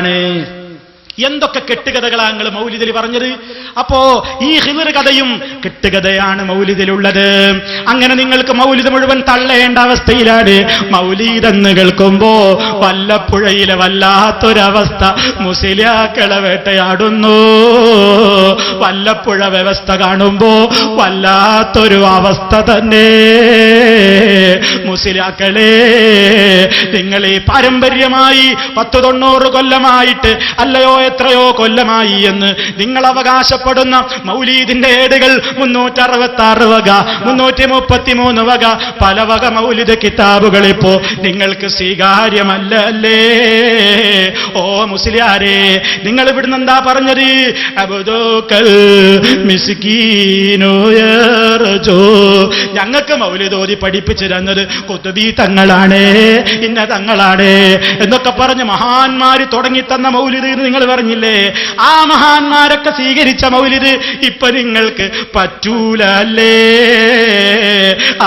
കഥകളാണ്. എന്തൊക്കെ കെട്ടുകഥകളാണ് നിങ്ങൾ മൗലിദിൽ പറഞ്ഞത്? അപ്പോ ഈ ഹിദ്ർ കഥയും കെട്ടുകഥയാണ് മൗലിദിലുള്ളത്. അങ്ങനെ നിങ്ങൾക്ക് മൗലിദ് മുഴുവൻ തള്ളേണ്ട അവസ്ഥയിലാണ്. മൗലിദ് എന്ന് കേൾക്കുമ്പോ വല്ലപ്പുഴയിലെ വല്ലാത്തൊരവസ്ഥ. മുസ്ലിയാക്കളെ വേട്ടയാടുന്നു. വല്ലപ്പുഴ വ്യവസ്ഥ കാണുമ്പോ വല്ലാത്തൊരു അവസ്ഥ തന്നെ. മുസ്ലിയാക്കളെ, നിങ്ങൾ ഈ പാരമ്പര്യമായി 10-90 കൊല്ലമായിട്ട്, അല്ലയോ എത്രയോ കൊല്ലമായി എന്ന് നിങ്ങൾ അവകാശപ്പെടുന്ന മൗലീദിന്റെ ഏടുകൾ 366 വക, 333 വക, പല വക മൗലിദ് കിതാബുകൾ ഇപ്പോ നിങ്ങൾക്ക് സ്വീകാര്യമല്ല അല്ലേ? ഓ മുസ്ലിയാരെ, നിങ്ങൾ ഇവിടുന്ന് എന്താ പറഞ്ഞത്? അബ്ദുക്കൽ മിസ്കീനോ യർജോ. ഞങ്ങൾക്ക് മൗലിദ് ഓതി പഠിപ്പിച്ചു തന്നത് ഖുത്ബി തങ്ങളാണ്, ഇന്ന തങ്ങളാണ് എന്നൊക്കെ പറഞ്ഞ് മഹാന്മാര് തുടങ്ങി തന്ന മൗലിദ് നിങ്ങൾ പറഞ്ഞില്ലേ? ആ മഹാന്മാരൊക്കെ സ്വീകരിച്ച മൗലിദ് ഇപ്പൊ നിങ്ങൾക്ക് പറ്റൂല അല്ലേ?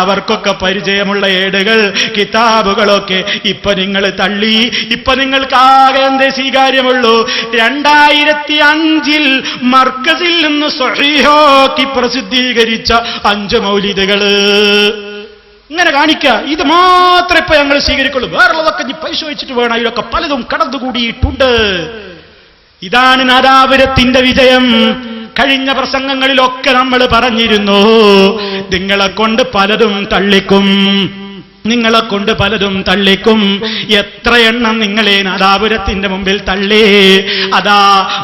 അവർക്കൊക്കെ പരിചയമുള്ള ഏടുകൾ കിതാബുകളൊക്കെ ഇപ്പൊ നിങ്ങൾ തള്ളി. ഇപ്പൊ നിങ്ങൾക്ക് ആകെ എന്തേ സ്വീകാര്യമുള്ളൂ? 2005 മർക്കസിൽ നിന്ന് സ്വഹീഹാക്കി പ്രസിദ്ധീകരിച്ച 5 മൗലിദുകള് ഇങ്ങനെ കാണിക്കുക. ഇത് മാത്രമേ ഇപ്പൊ ഞങ്ങൾ സ്വീകരിക്കുള്ളൂ. വേറുള്ളതൊക്കെ നീ പരിശോധിച്ചിട്ട് വേണം. ഇതിലൊക്കെ പലതും കടന്നുകൂടിയിട്ടുണ്ട്. ഇതാണ് നാദാപുരത്തിന്റെ വിജയം. കഴിഞ്ഞ പ്രസംഗങ്ങളിലൊക്കെ നമ്മൾ പറഞ്ഞിരുന്നു, നിങ്ങളെ കൊണ്ട് പലതും തള്ളിക്കും, നിങ്ങളെ കൊണ്ട് പലതും തള്ളിക്കും. എത്ര എണ്ണം നിങ്ങളെ നാദാപുരത്തിന്റെ മുമ്പിൽ തള്ളി. അതാ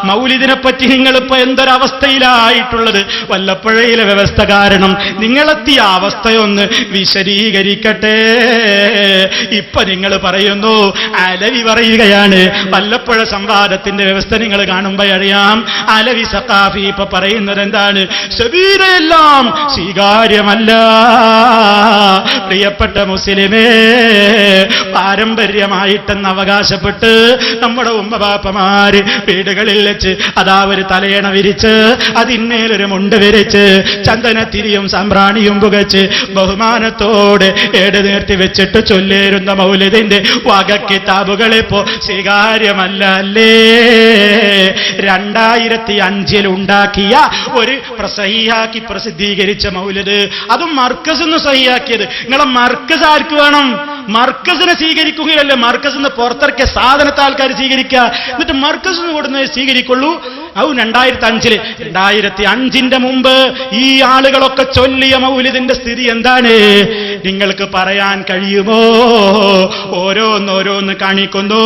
മൗലിദിനെ പറ്റി നിങ്ങളിപ്പോ എന്തൊരവസ്ഥയിലായിട്ടുള്ളത്? വല്ലപ്പുഴയിലെ വ്യവസ്ഥ കാരണം. നിങ്ങളെത്തിയ അവസ്ഥയൊന്ന് വിശദീകരിക്കട്ടെ. ഇപ്പൊ നിങ്ങൾ പറയുന്നു, അലവി പറയുകയാണ്. വല്ലപ്പുഴ സംവാദത്തിന്റെ വ്യവസ്ഥ നിങ്ങൾ കാണുമ്പോ അറിയാം. അലവി സഖാഫി ഇപ്പൊ പറയുന്നത് എന്താണ്? സബീറയെല്ലാം സ്വീകാര്യമല്ല. പ്രിയപ്പെട്ട മുസ്ലിമേ, പാരമ്പര്യമായിട്ടെന്ന് അവകാശപ്പെട്ട് നമ്മുടെ ഉമ്മബാപ്പമാര് വീടുകളിൽ വെച്ച് അതാ ഒരു തലയണ വിരിച്ച് അതിന്മേലൊരു മുണ്ട് വിരിച്ച് ചന്ദനത്തിരിയും സാമ്പ്രാണിയും പുകച്ച് ബഹുമാനത്തോടെ ഏട് നേർത്തി വെച്ചിട്ട് ചൊല്ലേരുന്ന മൗലിദിന്റെ വക കിതാബുകളിപ്പോ സ്വീകാര്യമല്ല അല്ലേ? 2005 ഉണ്ടാക്കിയ ഒരു സഹിയാക്കി പ്രസിദ്ധീകരിച്ച മൗലിദ്, അതും മർക്കസ് സഹിയാക്കിയത്. നിങ്ങളെ മർക്കസ് ആർക്ക് വേണം? മർക്കസിനെ സ്വീകരിക്കുകയല്ലേ? മർക്കസിന് പുറത്തിറക്കിയ സാധനത്തെ ആൾക്കാർ സ്വീകരിക്കുക, എന്നിട്ട് മർക്കസിന് കൊടുക്കുന്നത് സ്വീകരിക്കുള്ളൂ. അത് 2005. 2005 മുമ്പ് ഈ ആളുകളൊക്കെ ചൊല്ലിയ മൗലിദിന്റെ സ്ഥിതി എന്താണ് നിങ്ങൾക്ക് പറയാൻ കഴിയുമോ? ഓരോന്നോരോന്ന് കാണിക്കുന്നു.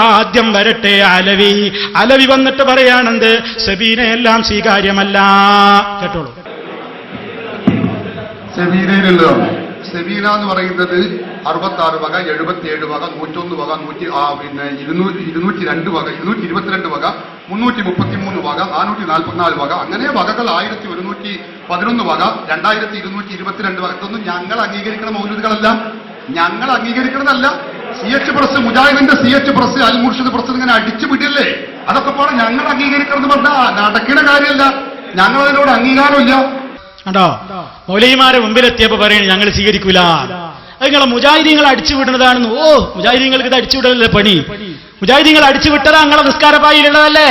ആദ്യം വരട്ടെ അലവി. അലവി വന്നിട്ട് പറയാണെന്ത്? സബീനയെല്ലാം സ്വീകാര്യമല്ല. കേട്ടോളൂ. സെബീന എന്ന് പറയുന്നത് 66 വക, 77 വക, 101 വക, 202 വക, 222 വക, 333 വക, 444 വക, അങ്ങനെ വകകൾ 1111 വക, 2222 വക. ഇതൊന്നും ഞങ്ങൾ അംഗീകരിക്കുന്ന മൗലൂദുകളല്ല, ഞങ്ങൾ അംഗീകരിക്കുന്നതല്ല. CH പ്രസ്, മുജാഹിദിന്റെ CH പ്രസ്, അൽ മുർഷിദ് പ്രസ് ഇങ്ങനെ അടിച്ചു വിടില്ലേ? അതൊക്കെ പോലെ ഞങ്ങൾ അംഗീകരിക്കുന്നത് പറഞ്ഞാൽ നടക്കുന്ന കാര്യമല്ല. ഞങ്ങൾ അതിനോട് അംഗീകാരമില്ല. കണ്ടോ? മൗലവിമാരെ മുമ്പിലെത്തിയപ്പോ പറയുന്നത് ഞങ്ങൾ സ്വീകരിക്കൂല. അത് നിങ്ങളെ മുജാഹിദീങ്ങൾ അടിച്ചുവിടുന്നതാണെന്ന്. ഓ, മുജാഹിദീങ്ങൾക്ക് ഇത് അടിച്ചുവിടലല്ലേ പണി? മുജാഹിദീങ്ങൾ അടിച്ചുവിട്ടതാ നിങ്ങളെ നിസ്കാരപ്പായിലുള്ളതല്ലേ?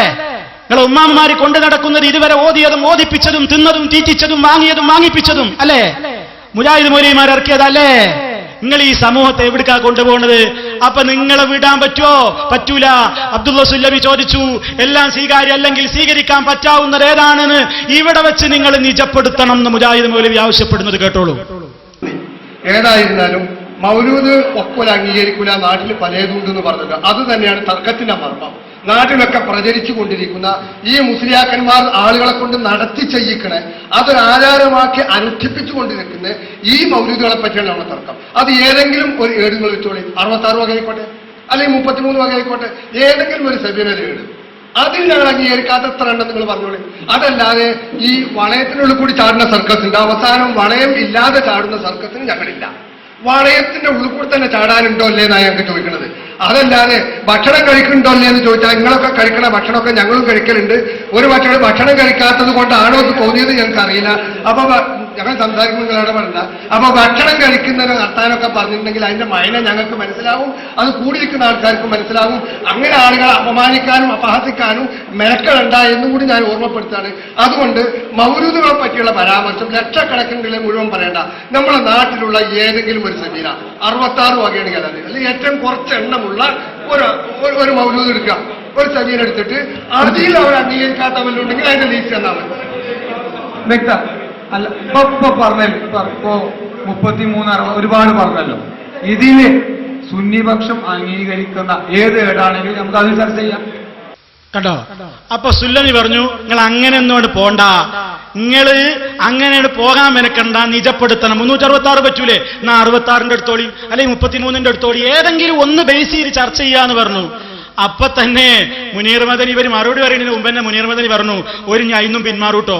നിങ്ങളെ ഉമ്മാമ്മമാര് കൊണ്ടു നടക്കുന്നത് ഇതുവരെ ഓതിയതും ഓതിപ്പിച്ചതും തിന്നതും തീറ്റിച്ചതും വാങ്ങിയതും വാങ്ങിപ്പിച്ചതും അല്ലേ? മുജാഹിദ് മൗലവിമാർ ഇറക്കിയതല്ലേ? നിങ്ങൾ ഈ സമൂഹത്തെ എവിടേക്കാ കൊണ്ടുപോകുന്നത്? അപ്പൊ നിങ്ങളെ വിടാൻ പറ്റുമോ? പറ്റൂല. അബ്ദുള്ള സുല്ലമി ചോദിച്ചു, എല്ലാം സ്വീകാര്യം അല്ലെങ്കിൽ സ്വീകരിക്കാൻ പറ്റാവുന്നത് ഏതാണെന്ന് ഇവിടെ വെച്ച് നിങ്ങൾ നിജപ്പെടുത്തണം എന്ന് മുജാഹിദ് മൗലവി ആവശ്യപ്പെടുന്നത് കേട്ടോളൂ. ഏതായിരുന്നാലും മൗലൂദ് ഒക്കൊല അംഗീകരിക്കൂല, നാട്ടിൽ പലതുണ്ടെന്ന് പറഞ്ഞത് അത് തന്നെയാണ് തർക്കത്തിന്റെ മർമ്മം. നാട്ടിലൊക്കെ പ്രചരിച്ചു കൊണ്ടിരിക്കുന്ന ഈ മുസ്ലിയാക്കന്മാർ ആളുകളെ കൊണ്ട് നടത്തി ചെയ്യിക്കണേ, അതൊരു ആചാരമാക്കി അനുഷ്ഠിപ്പിച്ചു കൊണ്ടിരിക്കുന്ന ഈ മൗലൂദുകളെ പറ്റിയാണ് നമ്മുടെ തർക്കം. അത് ഏതെങ്കിലും ഒരു ഏടുകൾ വെച്ചോളി, 66 വകയായിക്കോട്ടെ അല്ലെങ്കിൽ 33 വകയായിക്കോട്ടെ, ഏതെങ്കിലും ഒരു സബീനയുടെ ഏട്, അതിൽ ഞങ്ങൾ അംഗീകരിക്കാത്ത എത്ര എണ്ണം നിങ്ങൾ പറഞ്ഞോളി. അതല്ലാതെ ഈ വളയത്തിനുള്ളിൽ കൂടി ചാടുന്ന സർക്കസ് ഉണ്ട്, അവസാനം വളയം ഇല്ലാതെ ചാടുന്ന സർക്കസിന് ഞങ്ങളില്ല. വളയത്തിന്റെ ഉള്ളിൽ കൂടി തന്നെ ചാടാനുണ്ടോ അല്ലേ എന്നാണ് ഞങ്ങൾക്ക് ചോദിക്കുന്നത്. അതല്ലാതെ ഭക്ഷണം കഴിക്കുന്നുണ്ടോ അല്ലേ എന്ന് ചോദിച്ചാൽ നിങ്ങളൊക്കെ കഴിക്കണ ഭക്ഷണമൊക്കെ ഞങ്ങളും കഴിക്കലുണ്ട്. ഒരു ഭക്ഷണം കഴിക്കാത്തത് കൊണ്ടാണോ എന്ന് തോന്നിയത് ഞങ്ങൾക്ക് അറിയില്ല. അപ്പൊ ഞങ്ങൾ സംസാരിക്കുമ്പോൾ നിങ്ങൾ ഇടപെടണ്ട. അപ്പൊ ഭക്ഷണം കഴിക്കുന്നതിന് നടത്താനൊക്കെ പറഞ്ഞിട്ടുണ്ടെങ്കിൽ അതിന്റെ മൈന ഞങ്ങൾക്ക് മനസ്സിലാവും, അത് കൂടിയിരിക്കുന്ന ആൾക്കാർക്ക് മനസ്സിലാവും. അങ്ങനെ ആളുകളെ അപമാനിക്കാനും അപഹസിക്കാനും മെനക്കെടണ്ട എന്നും കൂടി ഞാൻ ഓർമ്മപ്പെടുത്താണ്. അതുകൊണ്ട് മൗലൂദുകളെ പറ്റിയുള്ള പരാമർശം ലക്ഷക്കണക്കിന് മുഴുവൻ പറയേണ്ട. നമ്മുടെ നാട്ടിലുള്ള ഏതെങ്കിലും ഒരു സെമീന 66 വകയാണ് കലത്, അല്ലെങ്കിൽ ഏറ്റവും കുറച്ച് എണ്ണമുള്ള ഒരു മൗലൂദ് എടുക്കുക, ഒരു സെമീന എടുത്തിട്ട് അതിൽ അവർ അംഗീകരിക്കാത്ത വല്ലുണ്ടെങ്കിൽ അതിന്റെ ലീസ്റ്റ് തന്നാൽ മതി. വ്യക്ത അല്ല ഇപ്പൊ പറഞ്ഞല്ലോ, ഇപ്പൊ 33 ഒരുപാട് പറഞ്ഞല്ലോ. ഇതില് സുന്നിപക്ഷം അംഗീകരിക്കുന്ന ഏത് ഏടാണെങ്കിലും നമുക്ക് അത് ചർച്ച ചെയ്യാം. കണ്ടോ? അപ്പൊ സുല്ലമി പറഞ്ഞു, നിങ്ങൾ അങ്ങനെ ഒന്നോട് പോണ്ട, നിങ്ങൾ അങ്ങനെ പോകാൻ മെനക്കണ്ട, നിജപ്പെടുത്തണം. 366 പറ്റൂലേ, എന്നാ 66ന്റെ അടുത്തോളി, അല്ലെങ്കിൽ 33ന്റെ അടുത്തോളി, ഏതെങ്കിലും ഒന്ന് ബേസ് ചെയ്ത് ചർച്ച ചെയ്യാന്ന് പറഞ്ഞു. അപ്പൊ തന്നെ മുനീർ മദനി ഇവർ മറുപടി പറയുന്നതിന് മുമ്പ് തന്നെ മുനീർ മദനി പറഞ്ഞു, ഒരു ഞാൻ ഇന്നും പിന്മാറൂട്ടോ,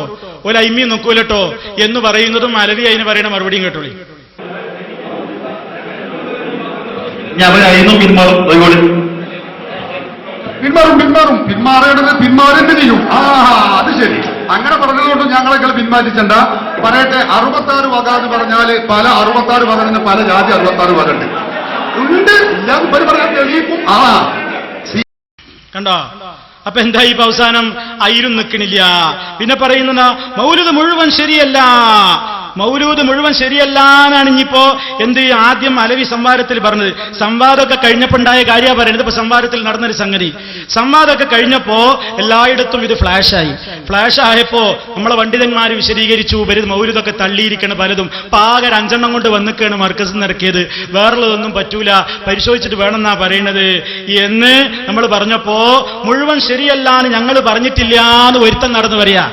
ഒരു അയിമ്മി നോക്കൂലട്ടോ എന്ന് പറയുന്നതും അലവി അതിന് പറയുന്ന മറുപടിയും കേട്ടോളി. ഞാൻ അതിനും പിന്മാറും, പിന്മാറേണ്ടത് പിന്മാറേണ്ടി ചെയ്യും. അത് ശരി, അങ്ങനെ പറഞ്ഞതുകൊണ്ട് ഞങ്ങളെക്കാൾ പിന്മാറ്റിച്ചണ്ട. പറയട്ടെ, 66 വക എന്ന് പറഞ്ഞാൽ പല 66 വകന്ന് പല ജാതി 66 വക ഉണ്ട്. ഇല്ലാന്ന് പറയാൻ തെളിയിക്കും. കണ്ടോ? അപ്പൊ എന്താ ഈ അവസാനം അയിലും നിൽക്കണില്ല. പിന്നെ പറയുന്ന മൗലൂദ് മുഴുവൻ ശരിയല്ല, മൗലൂദ് മുഴുവൻ ശരിയല്ല എന്നാണ് ഇനിയിപ്പോ എന്ത് ആദ്യം അലവി സംവാദത്തിൽ പറഞ്ഞത്. സംവാദമൊക്കെ കഴിഞ്ഞപ്പോണ്ടായ കാര്യമാണ് പറയുന്നത്. ഇപ്പൊ സംവാദത്തിൽ നടന്നൊരു സംഗതി, സംവാദമൊക്കെ കഴിഞ്ഞപ്പോ എല്ലായിടത്തും ഇത് ഫ്ലാഷായി. ഫ്ലാഷ് ആയപ്പോ നമ്മളെ പണ്ഡിതന്മാർ വിശദീകരിച്ചു, വരുത് മൗലൂദൊക്കെ തള്ളിയിരിക്കണ പലതും പാകര 5 എണ്ണം കൊണ്ട് വന്നിക്കാണ് മർക്കസിൽ നിറക്കിയത്, വേറുള്ളതൊന്നും പറ്റൂല, പരിശോധിച്ചിട്ട് വേണമെന്നാ പറയണത് എന്ന് നമ്മൾ പറഞ്ഞപ്പോ മുഴുവൻ ശരിയല്ലാന്ന് ഞങ്ങൾ പറഞ്ഞിട്ടില്ല എന്ന് ഒരുത്തം നടന്നു പറയാ.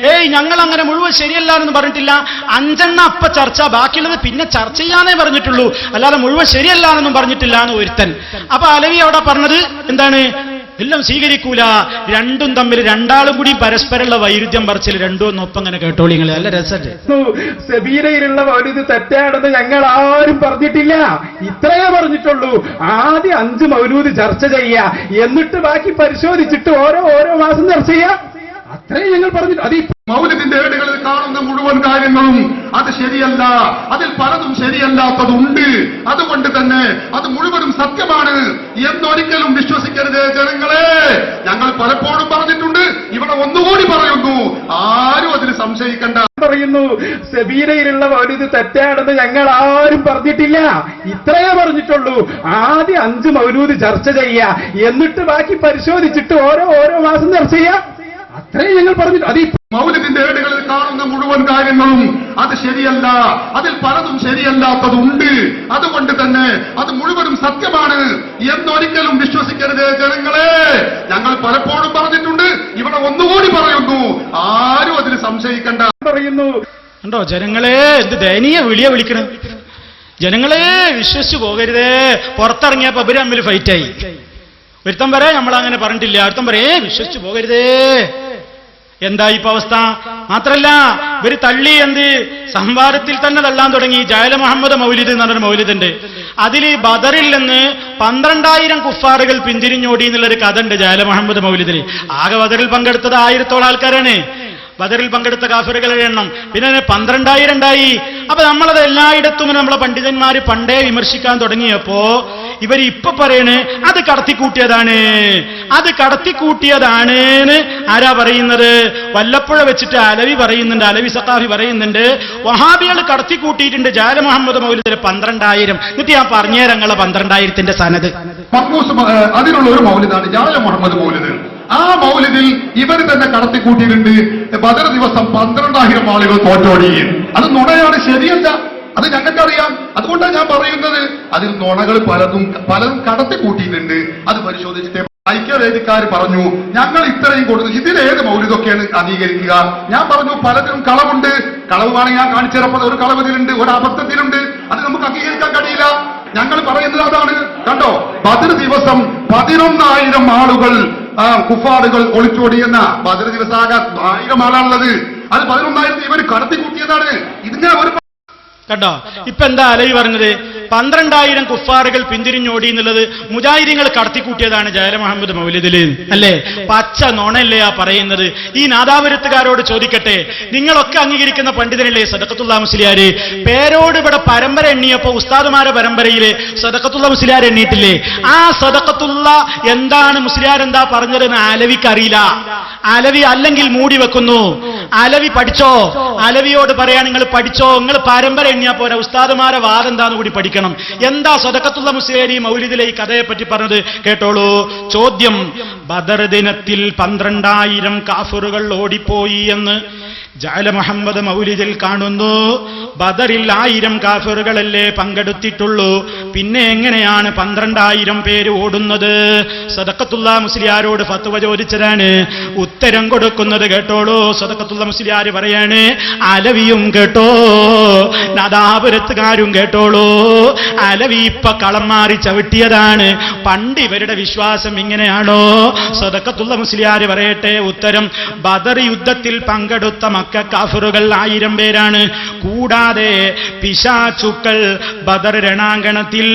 ഏയ് ഞങ്ങൾ അങ്ങനെ മുഴുവൻ ശരിയല്ല എന്ന് പറഞ്ഞിട്ടില്ല, 5 എണ്ണം അപ്പ ചർച്ച, ബാക്കിയുള്ളത് പിന്നെ ചർച്ച ചെയ്യാനേ പറഞ്ഞിട്ടുള്ളൂ, അല്ലാതെ മുഴുവൻ ശരിയല്ല എന്നൊന്നും പറഞ്ഞിട്ടില്ല എന്ന് ഒരുത്തൻ. അപ്പൊ അലവി അവിടെ പറഞ്ഞത് എന്താണ്? എല്ലാം സ്വീകരിക്കൂല, രണ്ടും തമ്മിൽ രണ്ടാളും കൂടി പരസ്പരമുള്ള വൈരുദ്ധ്യം പറിച്ചിൽ രണ്ടും ഒന്നും ഒപ്പം അങ്ങനെ കേട്ടോളി നിങ്ങൾ, നല്ല രസല്ലേ. സബീരയിലുള്ള മൗലൂദ് തെറ്റാണെന്ന് ഞങ്ങൾ ആരും പറഞ്ഞിട്ടില്ല, ഇത്രയേ പറഞ്ഞിട്ടുള്ളൂ. ആദ്യം 5 മൗലൂദ് ചർച്ച ചെയ്യാ, എന്നിട്ട് ബാക്കി പരിശോധിച്ചിട്ട് ഓരോ മാസം ചർച്ച ചെയ്യാ, അത്രേ ഞങ്ങൾ പറഞ്ഞിട്ട്. അത് മൗലിദിന്റെ ഏടുകളിൽ കാണുന്ന മുഴുവൻ കാര്യങ്ങളും അത് ശരിയല്ല, അതിൽ പലതും ശരിയല്ലാത്തതുണ്ട്. അതുകൊണ്ട് തന്നെ അത് മുഴുവനും സത്യമാണ് എന്നൊരിക്കലും വിശ്വസിക്കരുത് ജനങ്ങളെ. ഞങ്ങൾ പലപ്പോഴും പറഞ്ഞിട്ടുണ്ട്, ഇവിടെ ഒന്നുകൂടി പറയുന്നു, ആരും അതിന് സംശയിക്കണ്ട. പറയുന്നു സബീരയിലുള്ള മൗലൂദ് തെറ്റാണെന്ന് ഞങ്ങൾ ആരും പറഞ്ഞിട്ടില്ല, ഇത്രയേ പറഞ്ഞിട്ടുള്ളൂ. ആദ്യം 5 മൗലൂദ് ചർച്ച ചെയ്യാ, എന്നിട്ട് ബാക്കി പരിശോധിച്ചിട്ട് ഓരോ മാസം ചർച്ച ചെയ്യാ, അത്രേ ഞങ്ങൾ പറഞ്ഞിട്ട്. അത് മൗലിദിന്റെ ഏടുകളിൽ കാണുന്ന മുഴുവൻ കാര്യങ്ങളും അത് ശരിയല്ല, അതിൽ പലതും ശരിയല്ലാത്തതുണ്ട്. അതുകൊണ്ട് തന്നെ അത് മുഴുവനും സത്യമാണ് എന്നൊരിക്കലും വിശ്വസിക്കരുത് ജനങ്ങളെ. ഞങ്ങൾ പലപ്പോഴും പറഞ്ഞിട്ടുണ്ട്, ഇവിടെ ഒന്നുകൂടി പറയുന്നു, ആരും അതിന് സംശയിക്കണ്ട. പറയുന്നു. കണ്ടോ ജനങ്ങളെ, എന്ത് ദയനീയ വിളിയാ വിളിക്കണം. ജനങ്ങളെ വിശ്വസിച്ചു പോകരുതേ. പുറത്തിറങ്ങിയപ്പോ ഇവര് തമ്മിൽ ഫൈറ്റായി. ഒരുത്തം വരെ നമ്മളങ്ങനെ പറഞ്ഞിട്ടില്ല, ഒരുത്തം വരെ വിശ്വസിച്ചു പോകരുതേ. എന്താ ഇപ്പൊ അവസ്ഥ? മാത്രല്ല ഇവര് തള്ളി എന്ത് സംവാദത്തിൽ തന്നെ തള്ളാൻ തുടങ്ങി. ജാല മുഹമ്മദ് മൗലിദ് എന്ന് പറഞ്ഞൊരു മൗലിദുണ്ട്, അതില് ബദറിൽ നിന്ന് 12,000 കുഫാറുകൾ പിന്തിരിഞ്ഞോടി എന്നുള്ളൊരു കഥ ഉണ്ട് ജാല മുഹമ്മദ് മൗലിദിൽ. ആകെ ബദറിൽ പങ്കെടുത്തത് 1000-ഓളം ആൾക്കാരാണ്. ബദറിൽ പങ്കെടുത്ത കാഫിറുകളുടെ എണ്ണം പിന്നെ 12,000 ഉണ്ടായി. അപ്പൊ നമ്മളത് എല്ലായിടത്തും നമ്മളെ പണ്ഡിതന്മാര് പണ്ടേ വിമർശിക്കാൻ തുടങ്ങിയപ്പോ ഇവർ ഇപ്പൊ പറയണ് അത് കടത്തിക്കൂട്ടിയതാണ്, അത് കടത്തിക്കൂട്ടിയതാണ്. ആരാ പറയുന്നത്? വല്ലപ്പുഴ വെച്ചിട്ട് അലവി പറയുന്നുണ്ട്, അലവി സഖാഫി പറയുന്നുണ്ട്, വഹാബികൾ കടത്തിക്കൂട്ടിയിട്ടുണ്ട് ജാല മുഹമ്മദ് മൗലിദിലെ 12,000. എന്നിട്ട് ഞാൻ പറഞ്ഞേരങ്ങളെ 12,000ന്റെ സനത്. അതിനുള്ള ഒരു മൗലിദാണ് ജാല മുഹമ്മദ് മൗലിദ്. ആ മൗലിദിൽ ഇവർ തന്നെ കടത്തിക്കൂട്ടിയിട്ടുണ്ട്. ബദർ ദിവസം 12,000 ആളുകൾ തോറ്റോടി. അത് നുണയാണ്, ശരിയല്ല, അത് ഞങ്ങൾക്കറിയാം. അതുകൊണ്ടാണ് ഞാൻ പറയുന്നത്, അതിൽ നുണകൾ പലതും കടത്തിക്കൂട്ടിയിട്ടുണ്ട്. അത് പരിശോധിച്ചിട്ട് ഐക്യവേദിക്കാർ പറഞ്ഞു, ഞങ്ങൾ ഇത്രയും കൊടുത്തു, ഇതിലേത് മൗലിദൊക്കെയാണ് അംഗീകരിക്കുക? ഞാൻ പറഞ്ഞു, പലതിനും കളവുണ്ട്. കളവാണെങ്കിൽ ഞാൻ കാണിച്ചിറപ്പത് ഒരു കളവതിലുണ്ട്, ഒരു അബദ്ധത്തിലുണ്ട്, അത് നമുക്ക് അംഗീകരിക്കാൻ കഴിയില്ല. ഞങ്ങൾ പറയുന്നത് അതാണ്. കണ്ടോ, ബദർ ദിവസം 11,000 ആളുകൾ കുഫാറുകൾ ഒളിച്ചോടിയെന്ന ബദർ ദിവസാകാൻ 1000 ആളാണുള്ളത്. അത് 11,000 ഇവർ കടത്തിക്കൂട്ടിയതാണ്. ഇതിങ്ങനെ ഒരു കണ്ടോ ഇപ്പൊ എന്താ അലവി പറഞ്ഞത്? 12,000 കുഫാറുകൾ പിന്തിരിഞ്ഞോടി എന്നുള്ളത് മുജാഹിദീങ്ങൾ കടത്തിക്കൂട്ടിയതാണ് ജാല മുഹമ്മദ് മൗലിദില്, അല്ലേ? പച്ച നോണല്ലേ ആ പറയുന്നത്? ഈ നാദാപുരത്തുകാരോട് ചോദിക്കട്ടെ, നിങ്ങളൊക്കെ അംഗീകരിക്കുന്ന പണ്ഡിതനല്ലേ സദഖത്തുള്ള മുസ്ലിയാര്? പേരോട് ഇവിടെ പരമ്പര എണ്ണിയപ്പോ ഉസ്താദുമാരെ പരമ്പരയില് സദഖത്തുള്ള മുസ്ലിയാർ എണ്ണിയിട്ടില്ലേ? ആ സദഖത്തുള്ള എന്താണ് മുസ്ലിയാർ എന്താ പറഞ്ഞതെന്ന് അലവിക്ക് അറിയില്ല. അലവി അല്ലെങ്കിൽ മൂടി വെക്കുന്നു. അലവി പഠിച്ചോ? അലവിയോട് പറയാൻ നിങ്ങൾ പഠിച്ചോ, നിങ്ങൾ പരമ്പര എണ്ണിയാ പോരാ, ഉസ്താദുമാരെ വാദം എന്താന്ന് കൂടി പഠിക്കണം. എന്താ സദഖത്തുള്ള മുസ്ലിയാർ ഈ മൗലിദിലെ ഈ കഥയെ പറ്റി പറഞ്ഞത് കേട്ടോളൂ. ചോദ്യം: ബദർ ദിനത്തിൽ 12,000 കാഫിറുകൾ ഓടിപ്പോയി എന്ന് ജഅല മുഹമ്മദ് മൗലിദിൽ കാണുന്നു. ബദറിൽ 1000 കാഫിറുകളല്ലേ പങ്കെടുത്തിട്ടുള്ളൂ, പിന്നെ എങ്ങനെയാണ് 12,000 പേര് ഓടുന്നത്? സദഖത്തുള്ള മുസ്ലിയാരോട് ഫത്വ ചോദിച്ചതാണ്. ഉത്തരം കൊടുക്കുന്നത് കേട്ടോളൂ. സദഖത്തുള്ള മുസ്ലിയാർ പറയാണ്, അലവിയും കേട്ടോ, നാദാപുരത്തുകാരും കേട്ടോളൂ. അലവി ഇപ്പ കളം മാറി ചവിട്ടിയതാണ്. പണ്ട് ഇവരുടെ വിശ്വാസം ഇങ്ങനെയാണോ? സദഖത്തുള്ള മുസ്ലിയാർ പറയട്ടെ ഉത്തരം. ബദർ യുദ്ധത്തിൽ പങ്കെടുത്ത കാഫിറുകൾ 1000 പേരാണ്. കൂടാതെ പിശാചുക്കൾ ബദർ രണാങ്കണത്തിൽ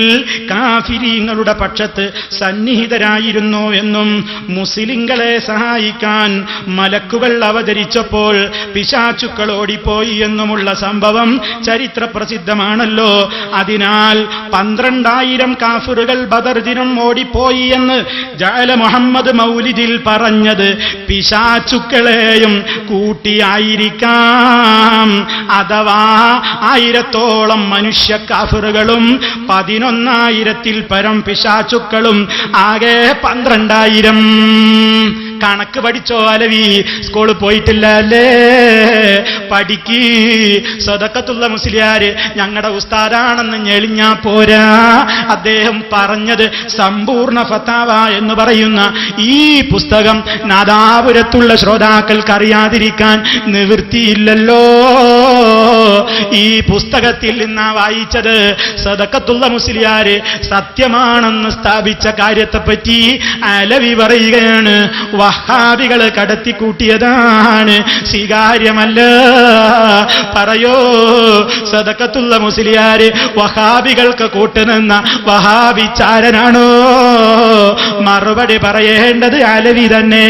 കാഫിരീങ്ങളുടെ പക്ഷത്ത് സന്നിഹിതരായിരുന്നു എന്നും മുസ്ലിങ്ങളെ സഹായിക്കാൻ മലക്കുകൾ അവതരിച്ചപ്പോൾ പിശാചുക്കൾ ഓടിപ്പോയി എന്നുമുള്ള സംഭവം ചരിത്ര പ്രസിദ്ധമാണല്ലോ. അതിനാൽ 12,000 കാഫിറുകൾ ബദർ ദിനം ഓടിപ്പോയി എന്ന് ജഅല മുഹമ്മദ് മൗലിദിൽ പറഞ്ഞത് പിശാചുക്കളെയും കൂട്ടിയായിരിക്കും. അഥവാ 1000-ഓളം മനുഷ്യ കാഫിറുകളും 11,000-ൽ പരം പിശാചുക്കളും, ആകെ 12,000. കണക്ക് പഠിച്ചോ അലവി? സ്കൂളിൽ പോയിട്ടില്ല അല്ലേ? പഠിക്ക്. സദഖത്തുള്ള മുസ്ലിയാര് ഞങ്ങളുടെ ഉസ്താദാണെന്ന് ഞെളിഞ്ഞാ പോരാ. അദ്ദേഹം പറഞ്ഞത് സമ്പൂർണ്ണ ഫത്താവ എന്ന് പറയുന്ന ഈ പുസ്തകം നാദാപുരത്തുള്ള ശ്രോതാക്കൾക്ക് അറിയാതിരിക്കാൻ നിവൃത്തിയില്ലല്ലോ. ഈ പുസ്തകത്തിൽ നിന്നാ വായിച്ചത്. സദഖത്തുള്ള മുസ്ലിയാര് സത്യമാണെന്ന് സ്ഥാപിച്ച കാര്യത്തെപ്പറ്റി അലവി പറയുകയാണ്. വഹാബികൾ കടത്തിക്കൂട്ടിയതാണ്, സ്വീകാര്യമല്ല. പറയോ സദഖത്തുള്ള മുസ്ലിയാര് വഹാബികൾക്ക് കൂട്ടുനിന്ന വഹാബിച്ചാരനാണോ? മറുപടി പറയേണ്ടത് അലവി തന്നെ.